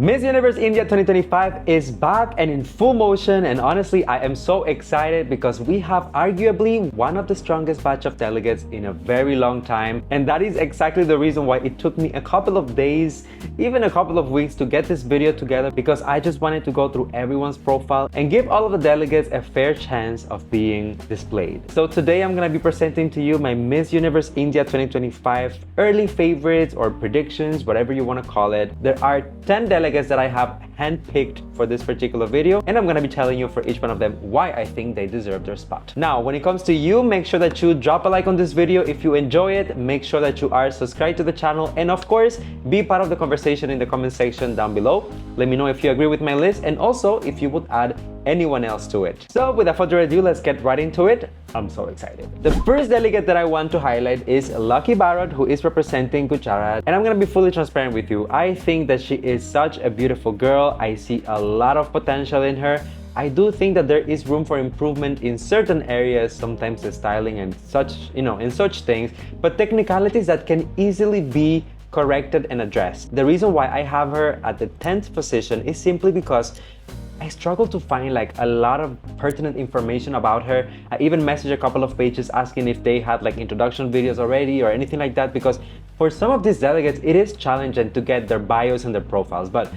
Miss Universe India 2025 is back and in full motion, and honestly I am so excited because we have arguably one of the strongest batch of delegates in a very long time, and that is exactly the reason why it took me a couple of days, even a couple of weeks to get this video together, because I just wanted to go through everyone's profile and give all of the delegates a fair chance of being displayed. So today I'm going to be presenting to you my Miss Universe India 2025 early favorites or predictions, whatever you want to call it. There are 10 delegates that I have handpicked for this particular video, and I'm gonna be telling you for each one of them why I think they deserve their spot. Now, when it comes to you, make sure that you drop a like on this video if you enjoy it. Make sure that you are subscribed to the channel, and of course, be part of the conversation in the comment section down below. Let me know if you agree with my list, and also if you would add anyone else to it. So without further ado, let's get right into it. I'm so excited. The first delegate that I want to highlight is Lucky Barrett, who is representing Gujarat, and I'm gonna be fully transparent with you. I think that she is such a beautiful girl. I see a lot of potential in her. I do think that there is room for improvement in certain areas, sometimes the styling and such, in such things, but technicalities that can easily be corrected and addressed. The reason why I have her at the 10th position is simply because I struggle to find like a lot of pertinent information about her. I even messaged a couple of pages asking if they had like introduction videos already or anything like that, because for some of these delegates it is challenging to get their bios and their profiles. But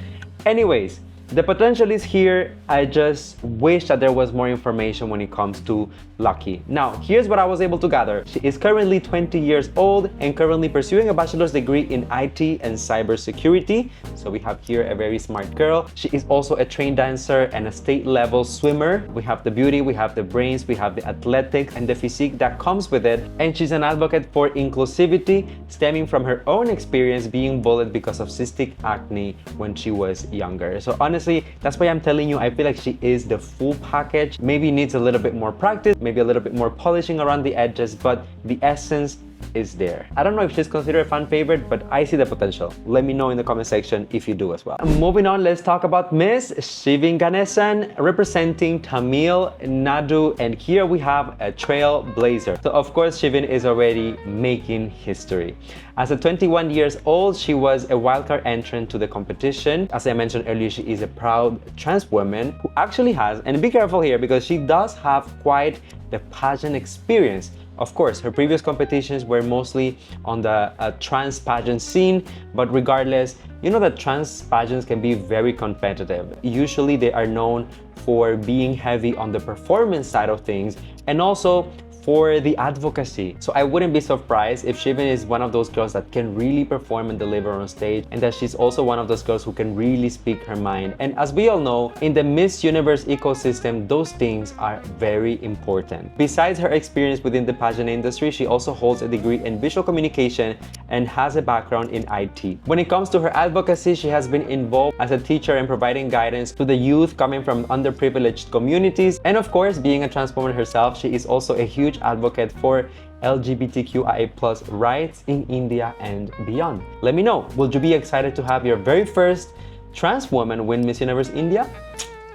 anyways, the potential is here. I just wish that there was more information when it comes to Lucky. Now, here's what I was able to gather. She is currently 20 years old and currently pursuing a bachelor's degree in IT and cybersecurity. So we have here a very smart girl. She is also a trained dancer and a state level swimmer. We have the beauty, we have the brains, we have the athletics and the physique that comes with it. And she's an advocate for inclusivity, stemming from her own experience being bullied because of cystic acne when she was younger. So honestly, that's why I'm telling you, I feel like she is the full package. Maybe needs a little bit more practice, maybe a little bit more polishing around the edges, but the essence is there. I don't know if she's considered a fan favorite, but I see the potential. Let me know in the comment section if you do as well. Moving on, let's talk about Miss Shivin Ganesan, representing Tamil Nadu, and here we have a trailblazer. So of course, Shivin is already making history. As a 21 years old, she was a wildcard entrant to the competition. As I mentioned earlier, she is a proud trans woman who actually has, and be careful here because she does have quite the pageant experience. Of course, her previous competitions were mostly on the trans pageant scene, but regardless, you know that trans pageants can be very competitive. Usually they are known for being heavy on the performance side of things and also for the advocacy. So I wouldn't be surprised if Shivin is one of those girls that can really perform and deliver on stage, and that she's also one of those girls who can really speak her mind. And as we all know, in the Miss Universe ecosystem, those things are very important. Besides her experience within the pageant industry, she also holds a degree in visual communication and has a background in IT. When it comes to her advocacy, she has been involved as a teacher and providing guidance to the youth coming from underprivileged communities. And of course, being a trans woman herself, she is also a huge advocate for LGBTQIA+ rights in India and beyond. Let me know, would you be excited to have your very first trans woman win Miss Universe India?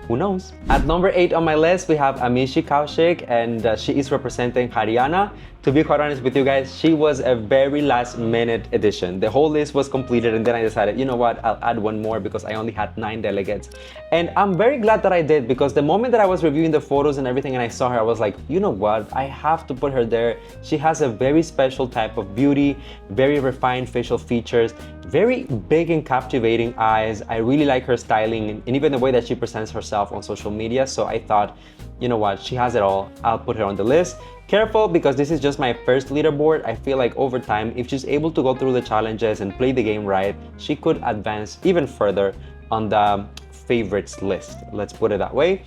Who knows? At number 8 on my list, we have Amishi Koshik, and she is representing Haryana. To be quite honest with you guys, she was a very last minute addition. The whole list was completed, and then I decided, you know what, I'll add one more because I only had 9 delegates. And I'm very glad that I did, because the moment that I was reviewing the photos and everything and I saw her, I was like, you know what, I have to put her there. She has a very special type of beauty, very refined facial features, very big and captivating eyes. I really like her styling and even the way that she presents herself on social media. So I thought, you know what, she has it all. I'll put her on the list. Careful, because this is just my first leaderboard. I feel like over time, if she's able to go through the challenges and play the game right, she could advance even further on the favorites list. Let's put it that way.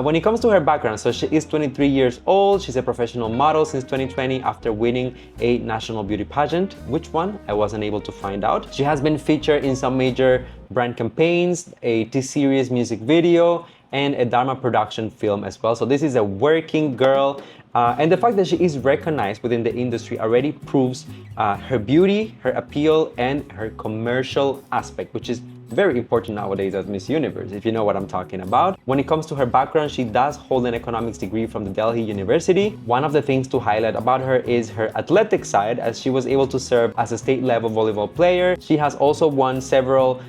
When it comes to her background, so she is 23 years old. She's a professional model since 2020 after winning a national beauty pageant. Which one? I wasn't able to find out. She has been featured in some major brand campaigns, a T-series music video, and a Dharma production film as well. So this is a working girl. And the fact that she is recognized within the industry already proves her beauty, her appeal, and her commercial aspect, which is very important nowadays as Miss Universe, if you know what I'm talking about. When it comes to her background, she does hold an economics degree from the Delhi University. One of the things to highlight about her is her athletic side, as she was able to serve as a state-level volleyball player. She has also won several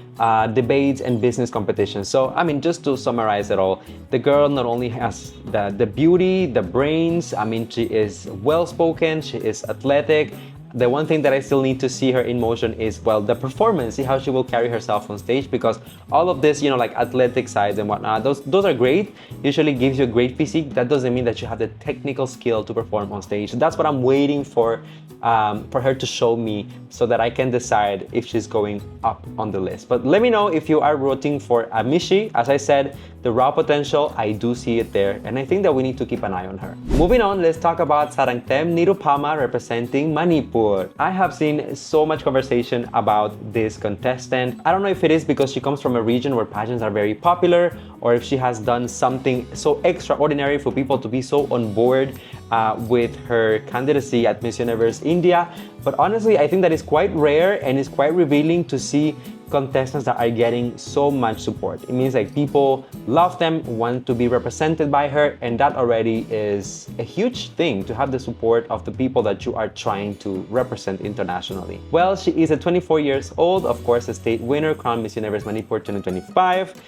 debates and business competitions. So, I mean, just to summarize it all, the girl not only has the beauty, the brains, I mean, she is well-spoken, she is athletic. The one thing that I still need to see her in motion is, well, the performance, see how she will carry herself on stage, because all of this, you know, like athletic sides and whatnot, those are great, usually gives you a great physique. That doesn't mean that you have the technical skill to perform on stage. So that's what I'm waiting for her to show me, so that I can decide if she's going up on the list. But let me know if you are rooting for Amishi. As I said, the raw potential, I do see it there, and I think that we need to keep an eye on her. Moving on, let's talk about Sarangthem Nirupama representing Manipur. I have seen so much conversation about this contestant. I don't know if it is because she comes from a region where pageants are very popular, or if she has done something so extraordinary for people to be so on board with her candidacy at Miss Universe India. But honestly, I think that is quite rare, and it's quite revealing to see contestants that are getting so much support. It means like people love them, want to be represented by her, and that already is a huge thing, to have the support of the people that you are trying to represent internationally. Well, she is 24 years old, of course, a state winner, crowned Miss Universe Manipur 2025.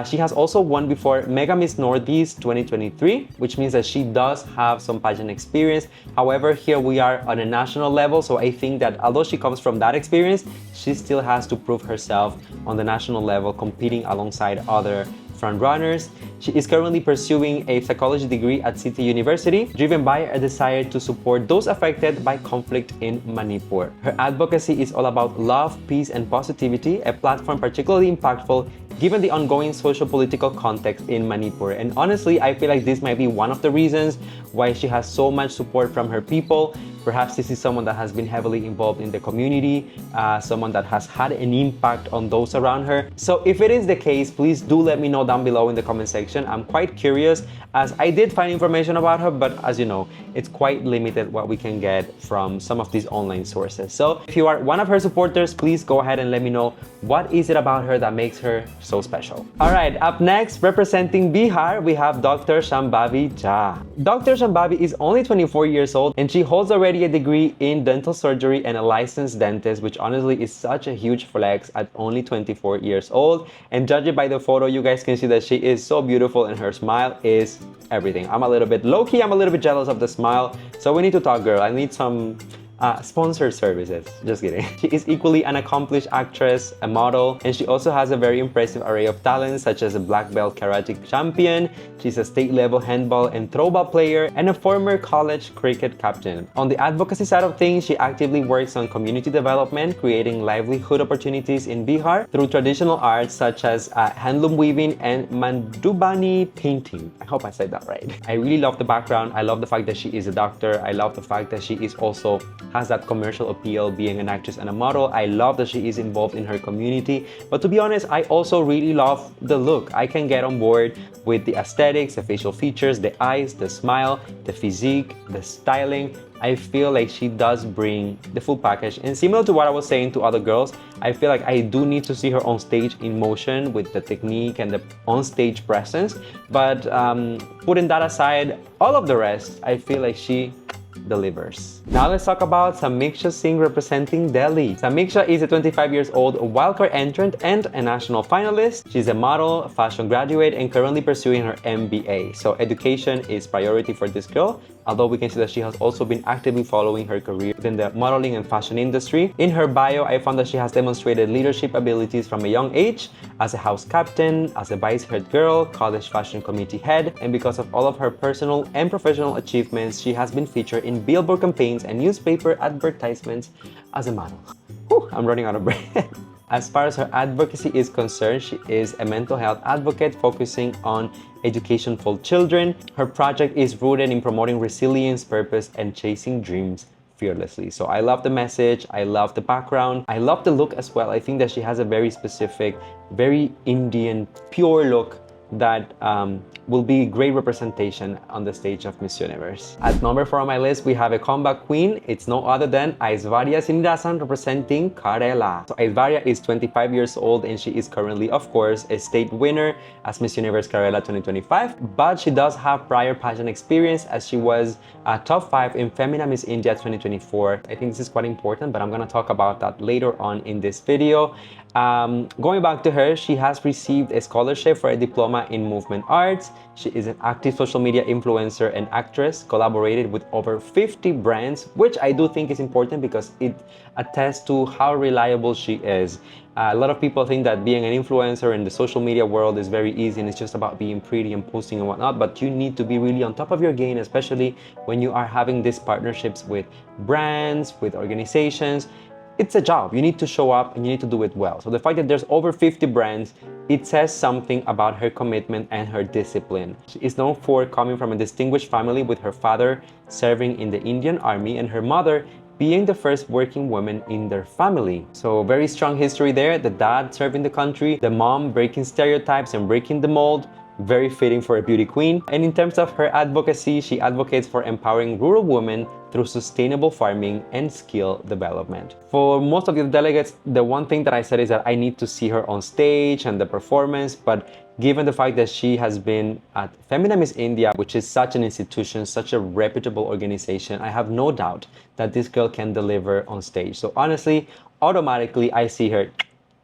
She has also won before Mega Miss Northeast 2023, which means that she does have some pageant experience. However, here we are on a national level, so I think that although she comes from that experience, she still has to prove herself on the national level, competing alongside other frontrunners. She is currently pursuing a psychology degree at City University, driven by a desire to support those affected by conflict in Manipur. Her advocacy is all about love, peace, and positivity, a platform particularly impactful given the ongoing social-political context in Manipur. And honestly, I feel like this might be one of the reasons why she has so much support from her people. Perhaps this is someone that has been heavily involved in the community, someone that has had an impact on those around her. So if it is the case, please do let me know down below in the comment section. I'm quite curious, as I did find information about her, but as you know, it's quite limited what we can get from some of these online sources. So if you are one of her supporters, please go ahead and let me know what is it about her that makes her so special. All right, up next, representing Bihar, we have Dr. Shambhavi Jha. Dr. Shambhavi is only 24 years old, and she holds already a degree in dental surgery and a licensed dentist, which honestly is such a huge flex at only 24 years old. And judging by the photo, you guys can see that she is so beautiful, and her smile is everything. I'm a little bit low-key, I'm a little bit jealous of the smile, so we need to talk, girl. I need some sponsored services. Just kidding. She is equally an accomplished actress, a model, and she also has a very impressive array of talents, such as a black belt karate champion. She's a state-level handball and throwball player, and a former college cricket captain. On the advocacy side of things, she actively works on community development, creating livelihood opportunities in Bihar through traditional arts such as handloom weaving and Mandubani painting. I hope I said that right. I really love the background. I love the fact that she is a doctor. I love the fact that she is also has that commercial appeal, being an actress and a model. I love that she is involved in her community. But to be honest, I also really love the look. I can get on board with the aesthetics, the facial features, the eyes, the smile, the physique, the styling. I feel like she does bring the full package. And similar to what I was saying to other girls, I feel like I do need to see her on stage in motion with the technique and the on-stage presence. But putting that aside, all of the rest, I feel like she delivers. Now let's talk about Samia Singh representing Delhi. Samia is a 25 years old wildcard entrant and a national finalist. She's a model, a fashion graduate, and currently pursuing her MBA. So education is priority for this girl, although we can see that she has also been actively following her career within the modeling and fashion industry. In her bio, I found that she has demonstrated leadership abilities from a young age as a house captain, as a vice head girl, college fashion committee head, and because of all of her personal and professional achievements, she has been featured in billboard campaigns and newspaper advertisements as a model. Whew, I'm running out of breath. As far as her advocacy is concerned, she is a mental health advocate focusing on education for children. Her project is rooted in promoting resilience, purpose, and chasing dreams fearlessly. So I love the message, I love the background, I love the look as well. I think that she has a very specific, very Indian, pure look that will be great representation on the stage of Miss Universe. At number 4 on my list, we have a comeback queen. It's no other than Avaria Singh representing Kerala. So Avaria is 25 years old and she is currently, of course, a state winner as Miss Universe Kerala 2025, but she does have prior pageant experience as she was top 5 in Femina Miss India 2024. I think this is quite important, but I'm going to talk about that later on in this video. Going back to her, she has received a scholarship for a diploma in movement arts. She is an active social media influencer and actress, collaborated with over 50 brands, which I do think is important because it attests to how reliable she is. A lot of people think that being an influencer in the social media world is very easy and it's just about being pretty and posting and whatnot, but you need to be really on top of your game, especially when you are having these partnerships with brands, with organizations. It's a job. You need to show up and you need to do it well. So the fact that there's over 50 brands, it says something about her commitment and her discipline. She is known for coming from a distinguished family, with her father serving in the Indian Army and her mother being the first working woman in their family. So very strong history there. The dad serving the country, the mom breaking stereotypes and breaking the mold. Very fitting for a beauty queen. And in terms of her advocacy, she advocates for empowering rural women through sustainable farming and skill development. For most of the delegates, the one thing that I said is that I need to see her on stage and the performance, but given the fact that she has been at Femina Miss India, which is such an institution, such a reputable organization, I have no doubt that this girl can deliver on stage. So honestly, automatically, I see her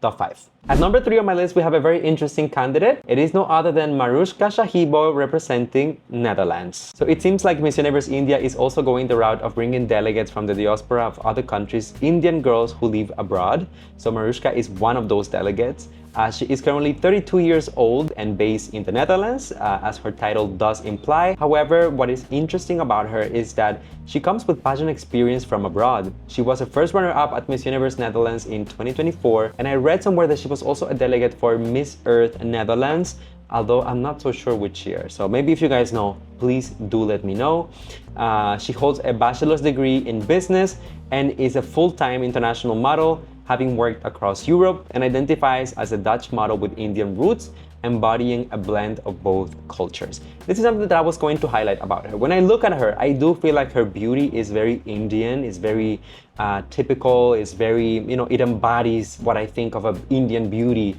top 5. At number 3 on my list, we have a very interesting candidate. It is no other than Marushka Kashahibbo representing Netherlands. So it seems like Miss Universe India is also going the route of bringing delegates from the diaspora of other countries, Indian girls who live abroad. So Marushka is one of those delegates. She is currently 32 years old and based in the Netherlands, as her title does imply. However, what is interesting about her is that she comes with pageant experience from abroad. She was a first runner-up at Miss Universe Netherlands in 2024, and I read somewhere that she was also a delegate for Miss Earth Netherlands, although I'm not so sure which year. So maybe if you guys know, please do let me know. She holds a bachelor's degree in business and is a full-time international model, having worked across Europe, and identifies as a Dutch model with Indian roots, embodying a blend of both cultures. This is something that I was going to highlight about her. When I look at her, I do feel like her beauty is very Indian, is very typical, is very, it embodies what I think of an Indian beauty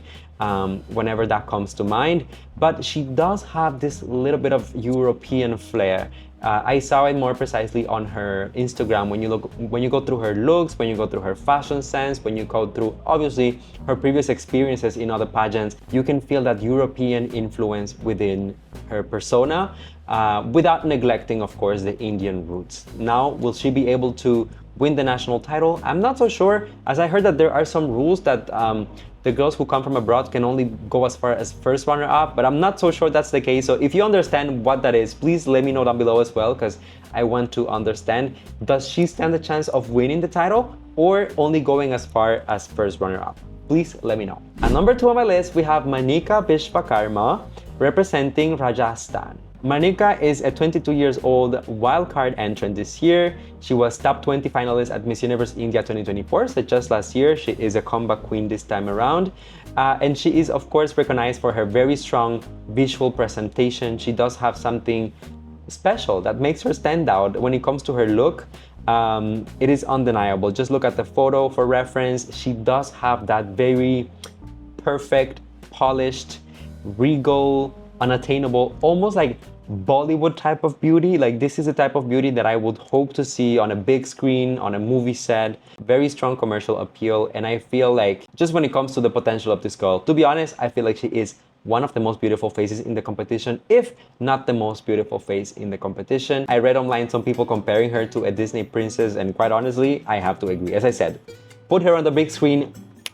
whenever that comes to mind. But she does have this little bit of European flair. I saw it more precisely on her Instagram when you go through her looks, when you go through her fashion sense, when you go through obviously her previous experiences in other pageants. You can feel that European influence within her persona, without neglecting, of course, the Indian roots. Now, will she be able to win the national title? I'm not so sure, as I heard that there are some rules that the girls who come from abroad can only go as far as first runner-up, but I'm not so sure that's the case. So if you understand what that is, please let me know down below as well, because I want to understand, does she stand a chance of winning the title or only going as far as first runner-up? Please let me know. At number 2 on my list, we have Manika Bishakarma representing Rajasthan. Manika is a 22 years old wildcard entrant this year. She was top 20 finalist at Miss Universe India 2024, so just last year. She is a comeback queen this time around. And she is, of course, recognized for her very strong visual presentation. She does have something special that makes her stand out when it comes to her look. It is undeniable. Just look at the photo for reference. She does have that very perfect, polished, regal, unattainable, almost like Bollywood type of beauty. Like, this is the type of beauty that I would hope to see on a big screen, on a movie set. Very strong commercial appeal, and I feel like just when it comes to the potential of this girl, to be honest, I feel like she is one of the most beautiful faces in the competition, if not the most beautiful face in the competition. I read online some people comparing her to a Disney princess, and quite honestly, I have to agree. As I said, put her on the big screen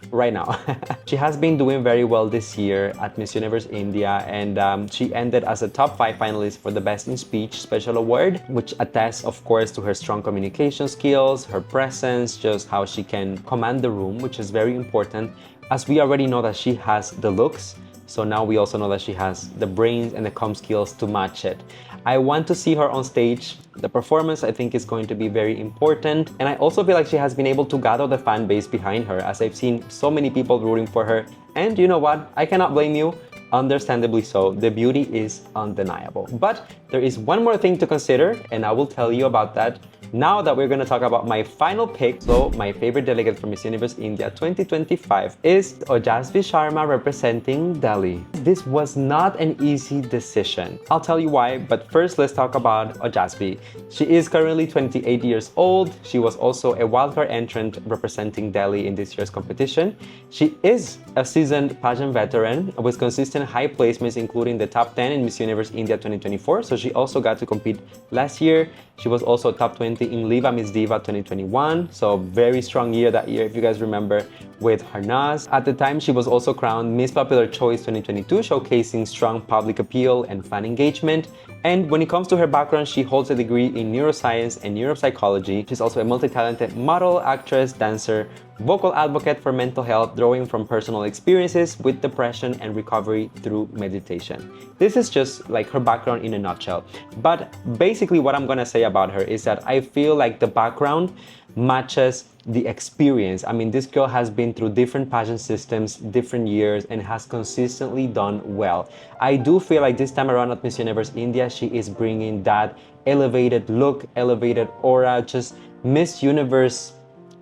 right now. She has been doing very well this year at Miss Universe India, and she ended as a top 5 finalist for the Best in Speech Special Award, which attests, of course, to her strong communication skills, her presence, just how she can command the room, which is very important, as we already know that she has the looks. So now we also know that she has the brains and the comm skills to match it. I want to see her on stage. The performance, I think, is going to be very important. And I also feel like she has been able to gather the fan base behind her, as I've seen so many people rooting for her. And you know what? I cannot blame you. understandably so, the beauty is undeniable. But there is one more thing to consider, and I will tell you about that now that we're going to talk about my final pick. So my favorite delegate for Miss Universe India 2025 is Ojasvi Sharma representing Delhi. This was not an easy decision. I'll tell you why, but first let's talk about Ojasvi. She is currently 28 years old. She was also a wildcard entrant representing Delhi in this year's competition. She is a seasoned pageant veteran with consistent high placements, including the top 10 in Miss Universe India 2024. So she also got to compete last year. She was also top 20 in Liva Miss Diva 2021. So very strong year that year, if you guys remember, with Harnaz. At the time, she was also crowned Miss Popular Choice 2022, showcasing strong public appeal and fan engagement. And when it comes to her background, she holds a degree in neuroscience and neuropsychology. She's also a multi-talented model, actress, dancer, vocal advocate for mental health, drawing from personal experiences with depression and recovery through meditation. This is just like her background in a nutshell. But basically what I'm gonna say about her is that I feel like the background matches the experience. I mean, this girl has been through different pageant systems, different years, and has consistently done well. I do feel like this time around at Miss Universe India, she is bringing that elevated look, elevated aura, just Miss Universe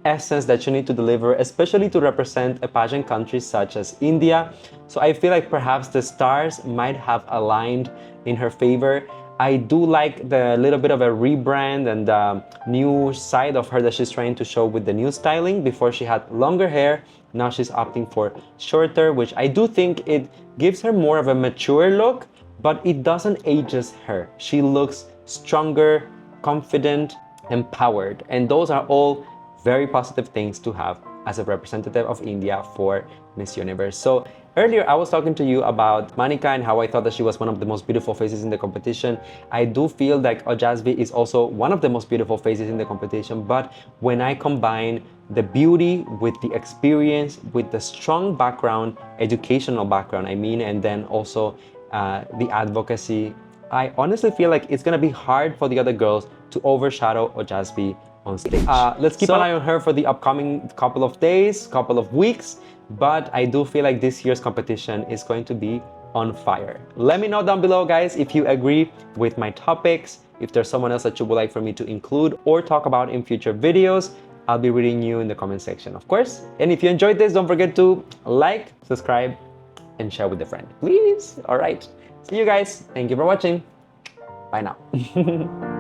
essence that you need to deliver, especially to represent a pageant country such as India. So I feel like perhaps the stars might have aligned in her favor. I do like the little bit of a rebrand and the new side of her that she's trying to show with the new styling. Before she had longer hair, now she's opting for shorter, which I do think it gives her more of a mature look, but it doesn't ages her. She looks stronger, confident, empowered, and those are all very positive things to have as a representative of India for Miss Universe. So earlier I was talking to you about Manika and how I thought that she was one of the most beautiful faces in the competition. I do feel like Ojasvi is also one of the most beautiful faces in the competition, but when I combine the beauty with the experience, with the strong background, educational background I mean, and then also the advocacy, I honestly feel like it's gonna be hard for the other girls to overshadow Ojasvi on stage. Let's keep an eye on her for the upcoming couple of days, couple of weeks, but I do feel like this year's competition is going to be on fire. Let me know down below, guys, if you agree with my topics, if there's someone else that you would like for me to include or talk about in future videos. I'll be reading you in the comment section, of course. And if you enjoyed this, don't forget to like, subscribe, and share with a friend, please. All right, see you guys. Thank you for watching. Bye now.